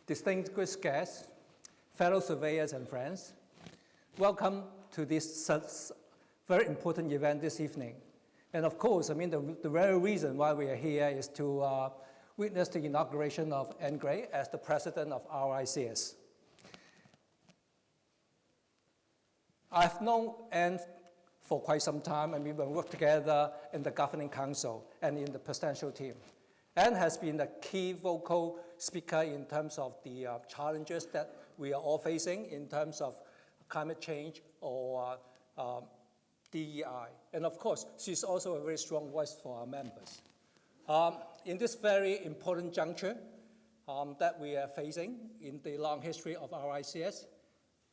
distinguished guests, fellow surveyors and friends, welcome to this very important event this evening. And of course, I mean, the very reason why we are here is to witness the inauguration of Anne Gray as the president of RICS. I've known Anne for quite some time, and we've worked together in the governing council and in the presidential team. Anne has been a key vocal speaker in terms of the challenges that we are all facing in terms of climate change or DEI. And of course, she's also a very strong voice for our members. In this very important juncture that we are facing in the long history of RICS,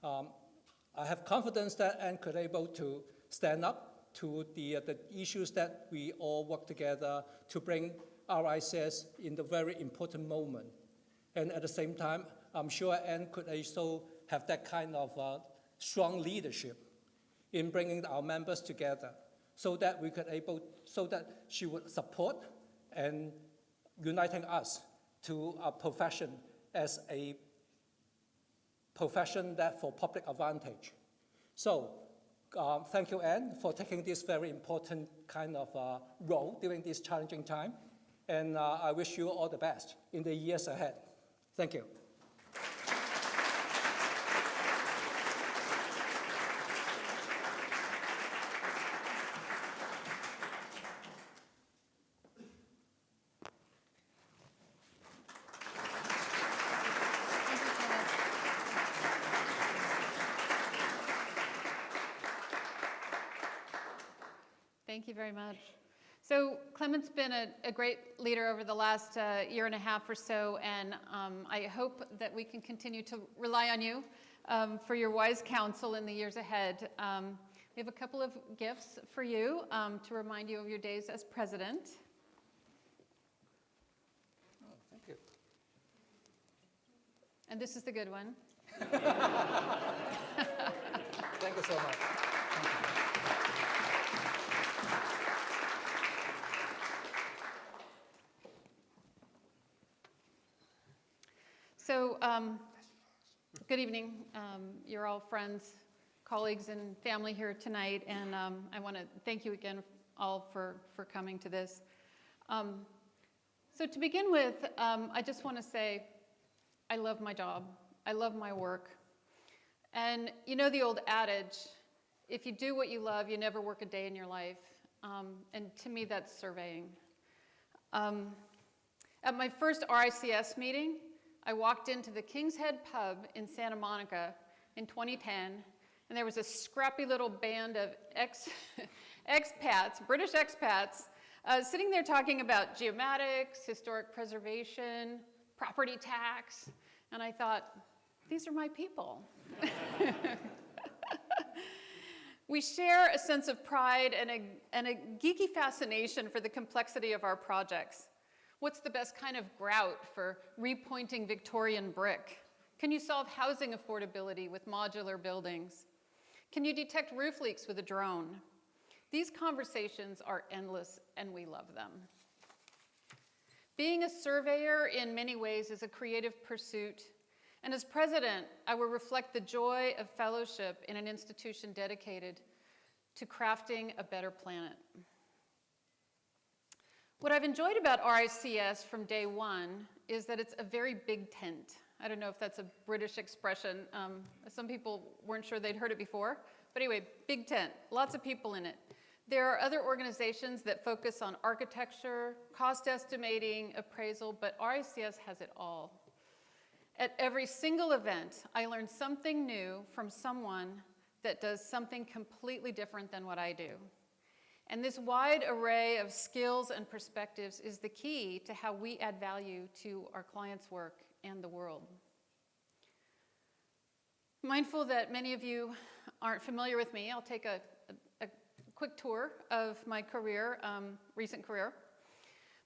I have confidence that Anne could be able to stand up to the issues that we all work together to bring RICS in the very important moment. And at the same time, I'm sure Anne could also have that kind of strong leadership in bringing our members together so that she would support and uniting us to a profession as a profession that for public advantage. So thank you, Anne, for taking this very important kind of role during this challenging time. And I wish you all the best in the years ahead. Thank you. Thank you very much. So Clement's been a great leader over the last year and a half or so, and I hope that we can continue to rely on you for your wise counsel in the years ahead. We have a couple of gifts for you to remind you of your days as president. Oh, thank you. And this is the good one. Thank you so much. So, good evening. You're all friends, colleagues, and family here tonight, and I want to thank you again all for coming to this. So to begin with, I just want to say I love my job. I love my work. And you know the old adage, if you do what you love, you never work a day in your life. And to me, that's surveying. At my first RICS meeting, I walked into the King's Head pub in Santa Monica in 2010, and there was a scrappy little band of expats, British expats, sitting there talking about geomatics, historic preservation, property tax, and I thought, these are my people. We share a sense of pride and a geeky fascination for the complexity of our projects. What's the best kind of grout for repointing Victorian brick? Can you solve housing affordability with modular buildings? Can you detect roof leaks with a drone? These conversations are endless, and we love them. Being a surveyor in many ways is a creative pursuit, and as president, I will reflect the joy of fellowship in an institution dedicated to crafting a better planet. What I've enjoyed about RICS from day one is that it's a very big tent. I don't know if that's a British expression. Some people weren't sure they'd heard it before. But anyway, big tent, lots of people in it. There are other organizations that focus on architecture, cost estimating, appraisal, but RICS has it all. At every single event, I learn something new from someone that does something completely different than what I do. And this wide array of skills and perspectives is the key to how we add value to our clients' work and the world. Mindful that many of you aren't familiar with me, I'll take a quick tour of my career, recent career.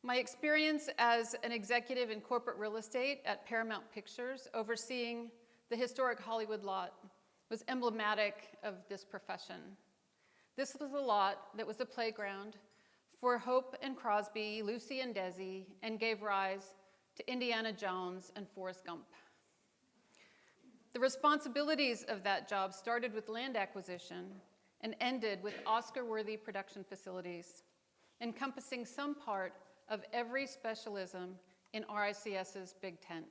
My experience as an executive in corporate real estate at Paramount Pictures, overseeing the historic Hollywood lot, was emblematic of this profession. This was a lot that was the playground for Hope and Crosby, Lucy and Desi, and gave rise to Indiana Jones and Forrest Gump. The responsibilities of that job started with land acquisition and ended with Oscar-worthy production facilities, encompassing some part of every specialism in RICS's Big Tent.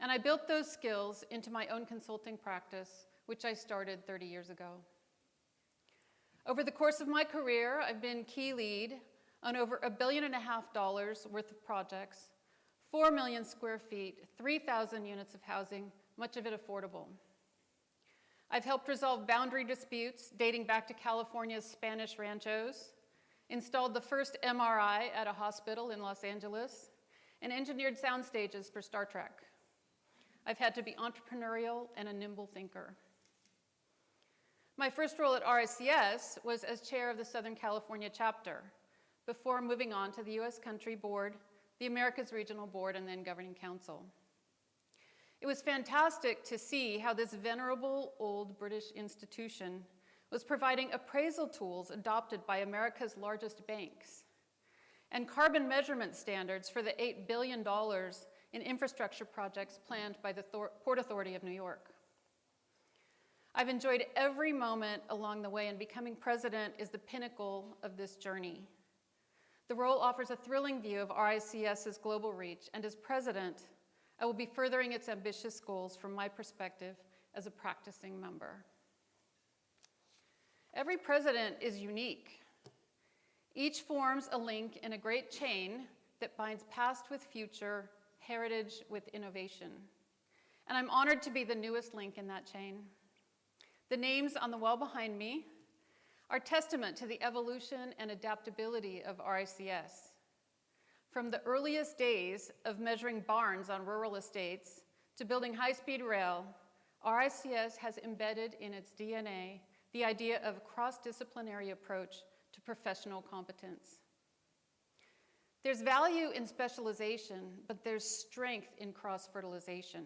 And I built those skills into my own consulting practice, which I started 30 years ago. Over the course of my career, I've been key lead on over $1.5 billion worth of projects, 4 million square feet, 3,000 units of housing, much of it affordable. I've helped resolve boundary disputes dating back to California's Spanish ranchos, installed the first MRI at a hospital in Los Angeles, and engineered sound stages for Star Trek. I've had to be entrepreneurial and a nimble thinker. My first role at RICS was as chair of the Southern California chapter, before moving on to the U.S. Country Board, the Americas Regional Board, and then Governing Council. It was fantastic to see how this venerable old British institution was providing appraisal tools adopted by America's largest banks and carbon measurement standards for the $8 billion in infrastructure projects planned by the Port Authority of New York. I've enjoyed every moment along the way, and becoming president is the pinnacle of this journey. The role offers a thrilling view of RICS's global reach, and as president, I will be furthering its ambitious goals from my perspective as a practicing member. Every president is unique. Each forms a link in a great chain that binds past with future, heritage with innovation. And I'm honored to be the newest link in that chain. The names on the wall behind me are testament to the evolution and adaptability of RICS. From the earliest days of measuring barns on rural estates to building high-speed rail, RICS has embedded in its DNA the idea of a cross-disciplinary approach to professional competence. There's value in specialization, but there's strength in cross-fertilization.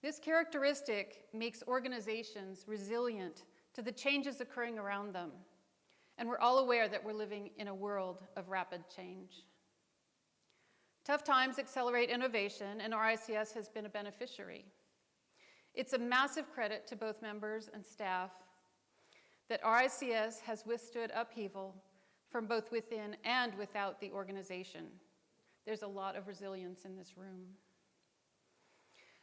This characteristic makes organizations resilient to the changes occurring around them, and we're all aware that we're living in a world of rapid change. Tough times accelerate innovation, and RICS has been a beneficiary. It's a massive credit to both members and staff that RICS has withstood upheaval from both within and without the organization. There's a lot of resilience in this room.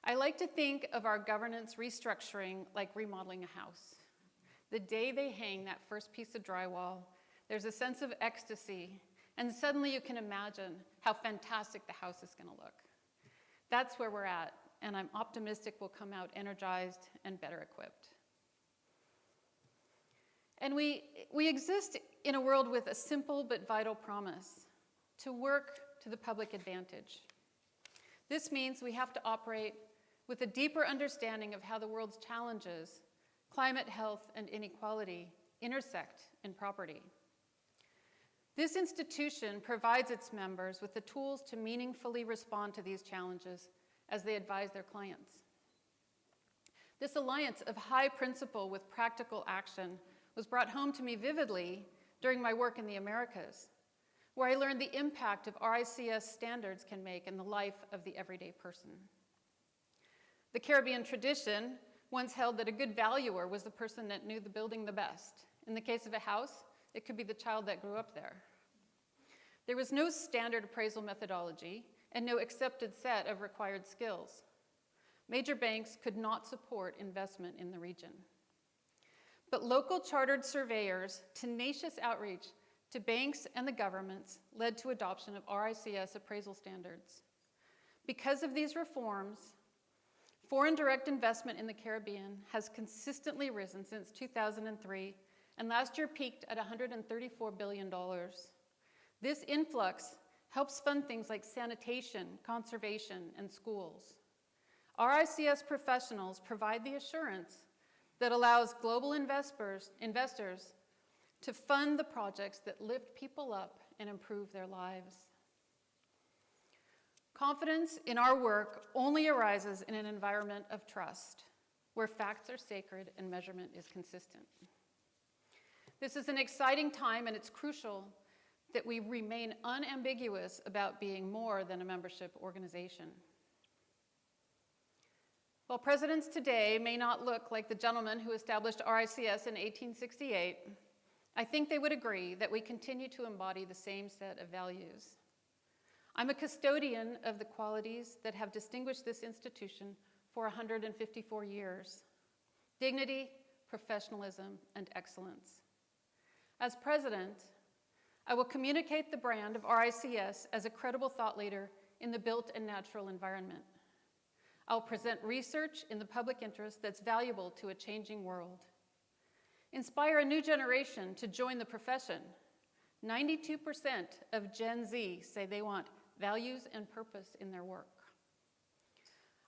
I like to think of our governance restructuring like remodeling a house. The day they hang that first piece of drywall, there's a sense of ecstasy, and suddenly you can imagine how fantastic the house is going to look. That's where we're at, and I'm optimistic we'll come out energized and better equipped. And we exist in a world with a simple but vital promise: to work to the public advantage. This means we have to operate with a deeper understanding of how the world's challenges, climate, health, and inequality, intersect in property. This institution provides its members with the tools to meaningfully respond to these challenges as they advise their clients. This alliance of high principle with practical action was brought home to me vividly during my work in the Americas, where I learned the impact of RICS standards can make in the life of the everyday person. The Caribbean tradition once held that a good valuer was the person that knew the building the best. In the case of a house, it could be the child that grew up there. There was no standard appraisal methodology and no accepted set of required skills. Major banks could not support investment in the region. But local chartered surveyors' tenacious outreach to banks and the governments led to adoption of RICS appraisal standards. Because of these reforms, foreign direct investment in the Caribbean has consistently risen since 2003, and last year peaked at $134 billion. This influx helps fund things like sanitation, conservation, and schools. RICS professionals provide the assurance that allows global investors to fund the projects that lift people up and improve their lives. Confidence in our work only arises in an environment of trust, where facts are sacred and measurement is consistent. This is an exciting time, and it's crucial that we remain unambiguous about being more than a membership organization. While presidents today may not look like the gentleman who established RICS in 1868, I think they would agree that we continue to embody the same set of values. I'm a custodian of the qualities that have distinguished this institution for 154 years: dignity, professionalism, and excellence. As president, I will communicate the brand of RICS as a credible thought leader in the built and natural environment. I'll present research in the public interest that's valuable to a changing world. Inspire a new generation to join the profession. 92% of Gen Z say they want values and purpose in their work.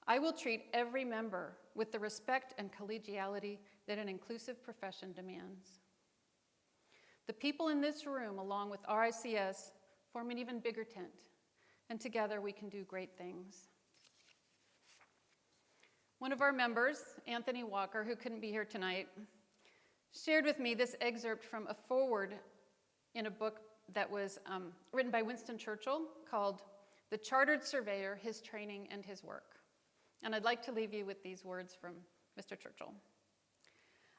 I will treat every member with the respect and collegiality that an inclusive profession demands. The people in this room, along with RICS, form an even bigger tent, and together we can do great things. One of our members, Anthony Walker, who couldn't be here tonight, shared with me this excerpt from a foreword in a book that was written by Winston Churchill called "The Chartered Surveyor, His Training and His Work." And I'd like to leave you with these words from Mr. Churchill.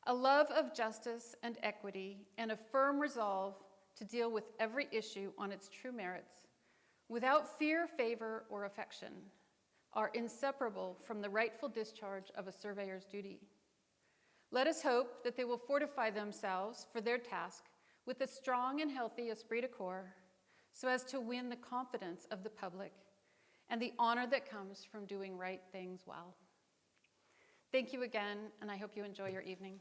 "A love of justice and equity and a firm resolve to deal with every issue on its true merits, without fear, favor, or affection, are inseparable from the rightful discharge of a surveyor's duty. Let us hope that they will fortify themselves for their task with a strong and healthy esprit de corps, so as to win the confidence of the public and the honor that comes from doing right things well." Thank you again, and I hope you enjoy your evening.